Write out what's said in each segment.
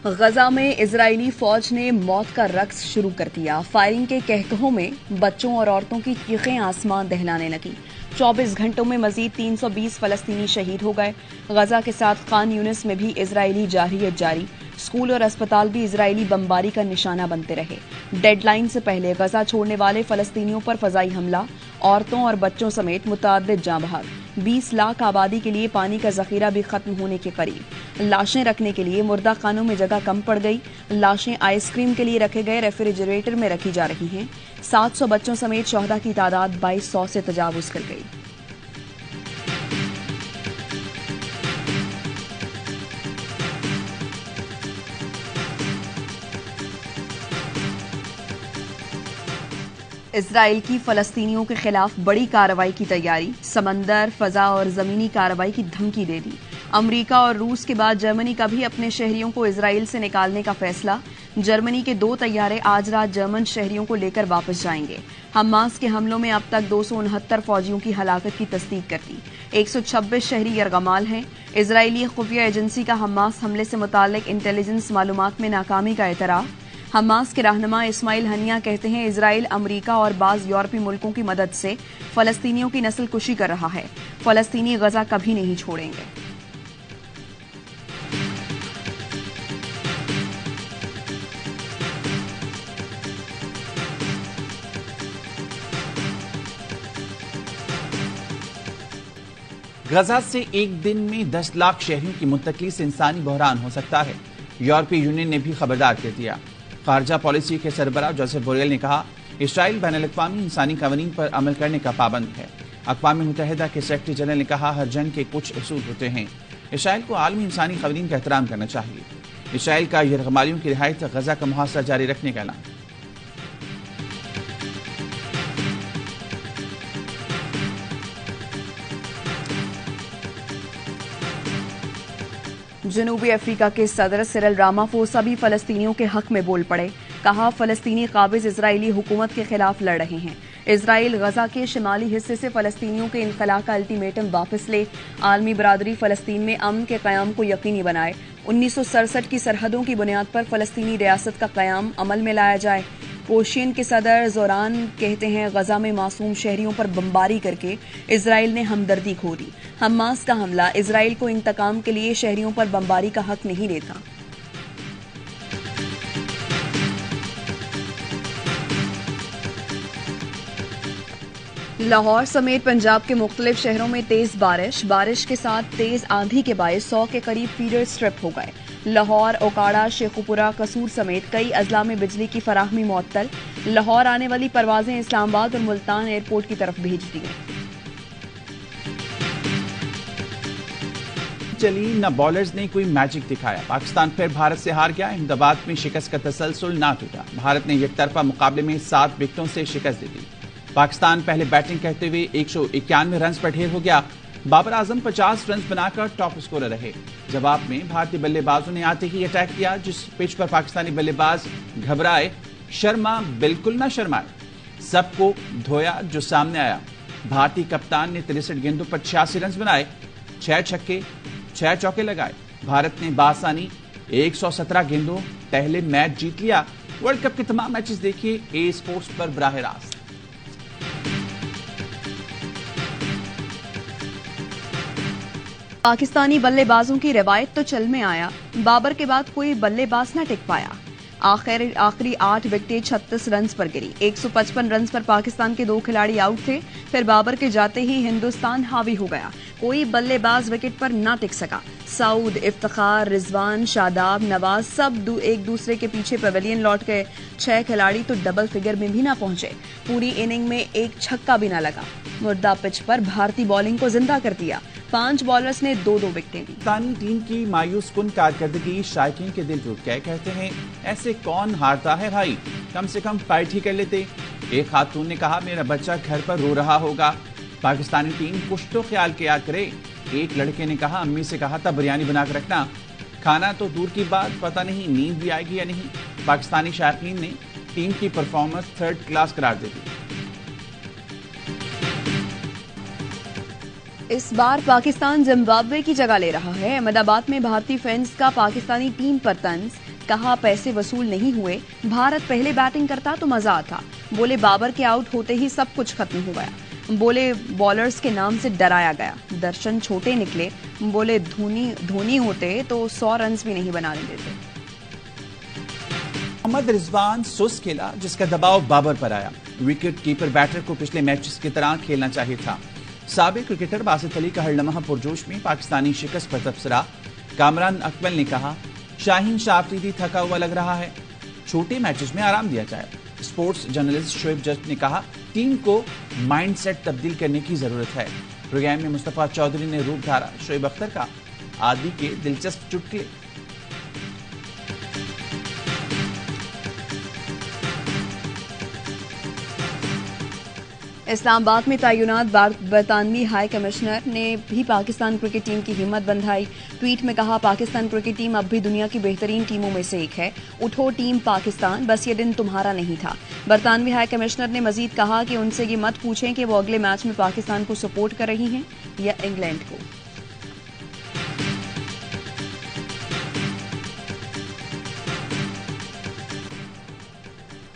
गजा में इजरायली फौज ने मौत का रक्स शुरू कर दिया। फायरिंग के कहकहों में बच्चों और औरतों की चीखें आसमान दहलाने लगी। 24 घंटों में मजीद 320 फलस्तीनी शहीद हो गए। गजा के साथ खान यूनिस में भी इजरायली जारहियत जारी। स्कूल और अस्पताल भी इजरायली बमबारी का निशाना बनते रहे। डेडलाइन से पहले गजा छोड़ने वाले फलस्तीनियों पर फजाई हमला, औरतों और बच्चों समेत मुतअद्दिद जाँ बहक। 20 लाख आबादी के लिए पानी का जखीरा भी खत्म होने के करीब। लाशें रखने के लिए मुर्दा खानों में जगह कम पड़ गई। लाशें आइसक्रीम के लिए रखे गए रेफ्रिजरेटर में रखी जा रही हैं। 700 बच्चों समेत शोहदा की तादाद 2200 से तजावुज कर गई। इसराइल की फलस्तीनियों के खिलाफ बड़ी कार्रवाई की तैयारी। समंदर, फजा और जमीनी कार्रवाई की धमकी दे दी। अमेरिका और रूस के बाद जर्मनी का भी अपने शहरियों को इसराइल से निकालने का फैसला। जर्मनी के 2 तैयारे आज रात जर्मन शहरियों को लेकर वापस जाएंगे। हमास के हमलों में अब तक 269 फौजियों की हलाकत की तस्दीक कर दी। 126 शहरी यरगमाल हैं। इजरायली खुफिया एजेंसी का हमास हमले से मुताल्लिक इंटेलिजेंस मालूमात में नाकामी का एतराफ। हमास के रहनुमा इस्माइल हनिया कहते हैं इजराइल अमेरिका और बाज यूरोपीय मुल्कों की मदद से फलस्तीनियों की नस्ल कुशी कर रहा है। फलस्तीनी गजा कभी नहीं छोड़ेंगे। गजा से एक दिन में 10 लाख शहरियों की मुंतकली से इंसानी बहरान हो सकता है। यूरोपीय यूनियन ने भी खबरदार कर दिया। खारजा पॉलिसी के सरबराह जोसेफ बोरेल ने कहा, इसराइल बैनुल-अक़वामी इंसानी कवानीन पर अमल करने का पाबंद है। अक़वाम मुत्तहिदा के सेक्रेटरी जनरल ने कहा, हर जंग के कुछ असूल होते हैं। इसराइल को आलमी इंसानी कवानीन का एहतराम करना चाहिए। इसराइल का यरगमालियों की रिहाई तक गजा का मुहासरा जारी रखने का ऐलान। जनूबी अफ्रीका के सदर सिरिल रामाफोसा भी फलस्तीनियों के हक में बोल पड़े। कहा, फलस्तीनी काबिज इजरायली हुकूमत के खिलाफ लड़ रहे हैं। इजराइल गजा के शिमाली हिस्से से फलस्तीनियों के इनखला का अल्टीमेटम वापस ले। आलमी बरादरी फलस्तीन में अमन के कयाम को यकीनी बनाए। 1967 की सरहदों की बुनियाद पर फलस्तीनी रियासत का कयाम अमल में लाया जाए। कोशियन के सदर जोरान कहते हैं, गजा में मासूम शहरियों पर बमबारी करके इजराइल ने हमदर्दी खो दी। हमास का हमला इजराइल को इंतकाम के लिए शहरियों पर बमबारी का हक नहीं देता। लाहौर समेत पंजाब के मुख्तलिफ शहरों में तेज बारिश के साथ तेज आंधी के बायस 100 के करीब फीडर स्ट्रिप हो गए। लाहौर, ओकाड़ा, शेखुपुरा, कसूर समेत कई अजला में बिजली की फराहमी मुअत्तल। लाहौर आने वाली परवाजें इस्लामाबाद और मुल्तान एयरपोर्ट की तरफ भेज दी गई। चली न बॉलर्स ने कोई मैजिक दिखाया। पाकिस्तान फिर भारत से हार गया। अहमदाबाद में शिकस्त का तसलसल ना टूटा। भारत ने एकतरफा मुकाबले में 7 विकेटों से शिकस्त दे दी। पाकिस्तान पहले बैटिंग करते हुए 191 रन पर ढेर हो गया। बाबर आजम 50 रन बनाकर टॉप स्कोरर रहे। जवाब में भारतीय बल्लेबाजों ने आते ही अटैक किया। जिस पिच पर पाकिस्तानी बल्लेबाज घबराए, शर्मा बिल्कुल ना शर्माए, सबको धोया जो सामने आया। भारतीय कप्तान ने 63 गेंदों पर 86 रन बनाए, 6 छक्के 6 चौके लगाए। भारत ने बासानी 117 गेंदों पहले मैच जीत लिया। वर्ल्ड कप के तमाम मैचेस देखिए ए स्पोर्ट्स पर बराह रास्त। पाकिस्तानी बल्लेबाजों की रिवायत तो चल में आया, बाबर के बाद कोई बल्लेबाज न टिक पाया। आखिरी 8 विकेटें 36 रन पर गिरी। 155 रन पर पाकिस्तान के 2 खिलाड़ी आउट थे। फिर बाबर के जाते ही हिंदुस्तान हावी हो गया। कोई बल्लेबाज विकेट पर ना टिक सका। सऊद, इफ्तिखार, रिजवान, शादाब, नवाज सब एक दूसरे के पीछे पवेलियन लौट गए। 6 खिलाड़ी तो डबल फिगर में भी ना पहुंचे। पूरी इनिंग में एक छक्का भी ना लगा। मुर्दा पिच पर भारतीय बॉलिंग को जिंदा कर दिया। 5 बॉलर्स ने 2-2 विकेटें ली। पाकिस्तानी टीम की मायूस कुन कारकर्दगी शायकीन के दिल टूट गए। कहते हैं, ऐसे कौन हारता है भाई, कम से कम फाइट ही कर लेते। एक खातून ने कहा, मेरा बच्चा घर पर रो रहा होगा। पाकिस्तानी टीम कुछ तो ख्याल किया करे। एक लड़के ने कहा, अम्मी से कहा था बिरयानी बनाकर रखना। खाना तो दूर की बात, पता नहीं नींद भी आएगी या नहीं। पाकिस्तानी शायकीन ने टीम की परफॉर्मेंस 3rd क्लास करार दे दी। इस बार पाकिस्तान जिम्बाब्वे की जगह ले रहा है। अहमदाबाद में भारतीय फैंस का पाकिस्तानी टीम पर तंज। कहा पैसे वसूल नहीं हुए, भारत पहले बैटिंग करता तो मजा आता। बोले बाबर के आउट होते ही सब कुछ खत्म हो गया। बोले बॉलर्स के नाम से डराया गया। दर्शन छोटे निकले। बोले धोनी होते तो 100 रन भी नहीं बनाने देते। मोहम्मद रिजवान सुस्त खेला, जिसका दबाव बाबर पर आया। विकेट कीपर बैटर को पिछले मैचेस की तरह खेलना चाहिए था। साबिक क्रिकेटर बासित अली का हर लम्हा पुरजोश में पाकिस्तानी शिकस्त पर तबसरा। कामरान अकमल ने कहा, शाहीन शाह अफरीदी थका हुआ लग रहा है, छोटे मैचेस में आराम दिया जाए। स्पोर्ट्स जर्नलिस्ट शोएब जस्ट ने कहा, टीम को माइंडसेट तब्दील करने की जरूरत है। प्रोग्राम में मुस्तफा चौधरी ने रूप धारा शोएब अख्तर का आदि के दिलचस्प चुटकुले। इस्लामाबाद में तैनात बरतानवी हाई कमिश्नर ने भी पाकिस्तान क्रिकेट टीम की हिम्मत बंधाई। ट्वीट में कहा, पाकिस्तान क्रिकेट टीम अब भी दुनिया की बेहतरीन टीमों में से एक है। उठो टीम पाकिस्तान, बस ये दिन तुम्हारा नहीं था। बरतानवी हाई कमिश्नर ने मजीद कहा कि उनसे ये मत पूछें कि वो अगले मैच में पाकिस्तान को सपोर्ट कर रही हैं या इंग्लैंड को।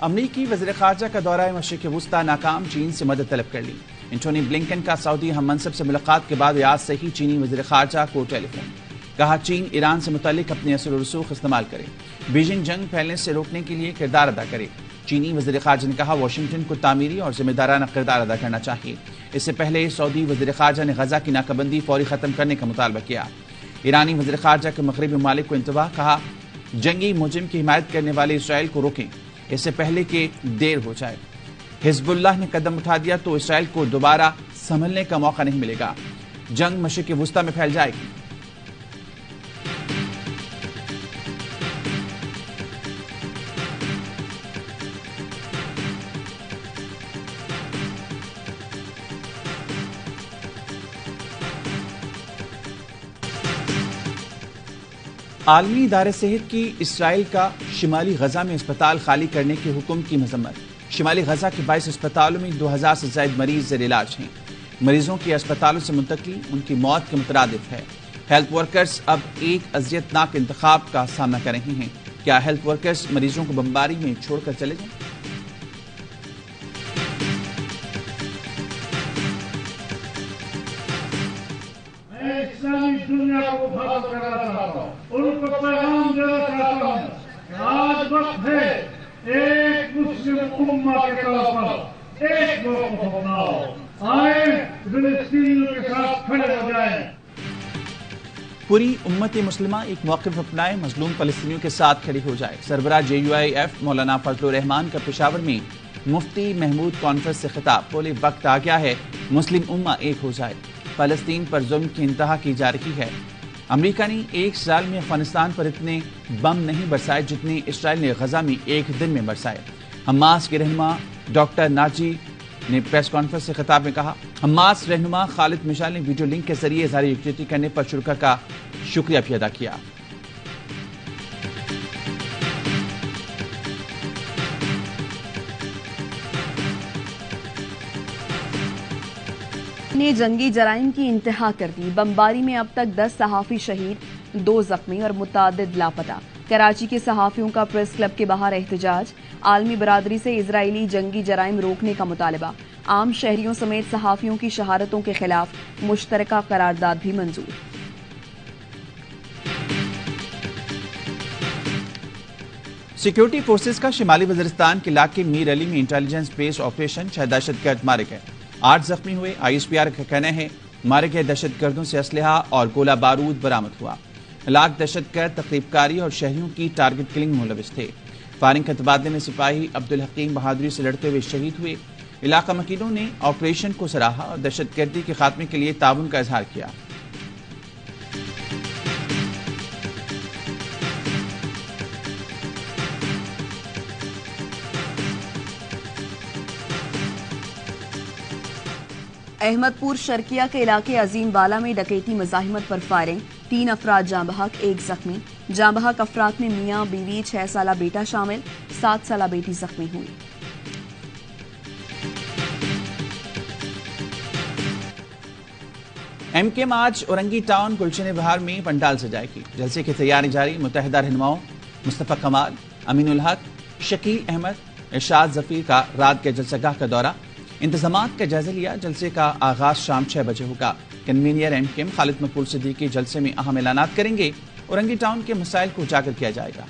अमरीकी वज़ीर ख़ारजा का दौरा मशरिक़ वुस्ता नाकाम, चीन से मदद तलब कर ली। एंटोनी ब्लिंकन का सऊदी हम मनसब से मुलाकात के बाद आज से ही चीनी वज़ीर ख़ारजा को टेलीफोन। कहा, चीन ईरान से मुतालिक अपने असर और रसूख इस्तेमाल करे, बीजिंग जंग फैलने से रोकने के लिए किरदार अदा करे। चीनी वज़ीर ख़ारजा ने कहा, वाशिंगटन को तामीरी और जिम्मेदाराना किरदार अदा करना चाहिए। इससे पहले सऊदी वज़ीर ख़ारजा ने गजा की नाकाबंदी फौरी खत्म करने का मुतालबा किया। ईरानी वज़ीर ख़ारजा के मगरबी ममालिक को इंतबाह, कहा, जंगी मुजिम की हिमायत करने वाले इसराइल को रोकें, इससे पहले कि देर हो जाए। हिजबुल्लाह ने कदम उठा दिया तो इसराइल को दोबारा संभलने का मौका नहीं मिलेगा। जंग मशरिक़ वुस्ता में फैल जाएगी। आलमी इदारे सेहत की इसराइल का शिमाली गजा में अस्पताल खाली करने के हुक्म की मजम्मत। शिमाली गजा के 22 अस्पतालों में 2000 से ज्यादा मरीज जेर इलाज हैं। मरीजों की अस्पतालों से मुंतकली उनकी मौत के मुतरादिफ है। हेल्थ वर्कर्स अब एक अजियतनाक इंतखाब का सामना कर रहे हैं। क्या हेल्थ वर्कर्स मरीजों को बमबारी में छोड़कर चले जाएं? दुनिया को खत्म करना चाहता हूं, उनको पैगाम देना चाहता हूं। आज वक्त है एक मुस्लिम उम्मा के तौर पर एक मौक़िफ़ अपनाओ, आए फिलिस्तीनियों के साथ खड़े हो जाएं। पूरी उम्मत मुस्लिमा एक मौक़िफ़ अपनाए, मजलूम फ़लस्तीनियों के साथ खड़ी हो जाए। सरबराह JUIF मौलाना फजलुर रहमान का पेशावर में मुफ्ती महमूद कॉन्फ्रेंस से खिताब। बोले, वक्त आ गया है मुस्लिम उम्मा एक हो जाए। फ़लस्तीन पर जुल्म की इंतहा की जा रही है। अमेरिका ने एक साल में अफगानिस्तान पर इतने बम नहीं बरसाए जितने इसराइल ने गजा में एक दिन में बरसाए। हमास के रहनुमा डॉक्टर नाजी ने प्रेस कॉन्फ्रेंस से खिताब में कहा, हमास रहनुमा खालिद मिशाल ने वीडियो लिंक के जरिए इज़हार यकजहती करने पर शुरा का शुक्रिया भी अदा किया। ने जंगी जराइम की इंतहा कर दी। बमबारी में अब तक 10 सहाफ़ी शहीद, 2 जख्मी और मुतादिद लापता। कराची के सहाफ़ियों का प्रेस क्लब के बाहर एहतजाज। आलमी बरादरी से इजरायली जंगी जराइम रोकने का मुतालबा। आम शहरियों समेत सहाफ़ियों की शहादतों के खिलाफ मुश्तरका करारदाद भी मंजूर। सिक्योरिटी फोर्सेज का शिमाली वजीरिस्तान के इलाके मीर अली में इंटेलिजेंस बेस्ड ऑपरेशन, 6 दहशतगर्द मारे गए, 8 जख्मी हुए। ISPR का कहना है मारे गए दहशतगर्दों से असलहा और गोला बारूद बरामद हुआ। लाख दहशतगर्द तकरीबकारी और शहरियों की टारगेट किलिंग में मुलविस थे। फायरिंग के तबादले में सिपाही अब्दुल हकीम बहादुरी से लड़ते हुए शहीद हुए। इलाका मकीनों ने ऑपरेशन को सराहा और दहशतगर्दी के खात्मे के लिए ताउन का इजहार किया। अहमदपुर शर्किया के इलाके अजीम बाला में डकैती मुजाहिमत पर फायरिंग, 3 अफराद जाँ बहक, 1 जख्मी। जाँ बहक अफराद में मियाँ बीवी 6 साला बेटा शामिल, 7 साला बेटी जख्मी हुई। MKM आज औरंगी टाउन गुलशन बहार में पंडाल सजाएगी। जलसे की तैयारी जारी। मुतहदा रहनुमाओं मुस्तफा कमाल, अमीनुल हक, शकील अहमद, इरशाद जफीर का रात के जलसागाह का दौरा। इंतजामात का जायजा लिया। जलसे का आगाज शाम 6 बजे होगा। कन्वीनियर एमकेएम खालिद मकबूल सिद्दीकी जलसे में अहम ऐलानात करेंगे। औरंगी टाउन के मसाइल को उजागर किया जाएगा।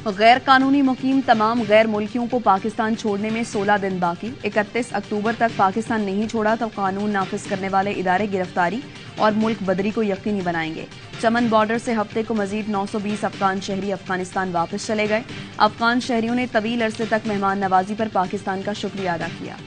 गैर कानूनी मुकीम तमाम गैर मुल्कियों को पाकिस्तान छोड़ने में 16 दिन बाकी। 31 अक्टूबर तक पाकिस्तान नहीं छोड़ा तो कानून नाफिज करने वाले इदारे गिरफ्तारी और मुल्क बदरी को यकीनी बनाएंगे। चमन बॉर्डर से हफ्ते को मजीद 920 अफगान शहरी अफगानिस्तान वापस चले गए। अफगान शहरियों ने तवील अरसे तक मेहमान नवाजी पर पाकिस्तान का शुक्रिया अदा किया।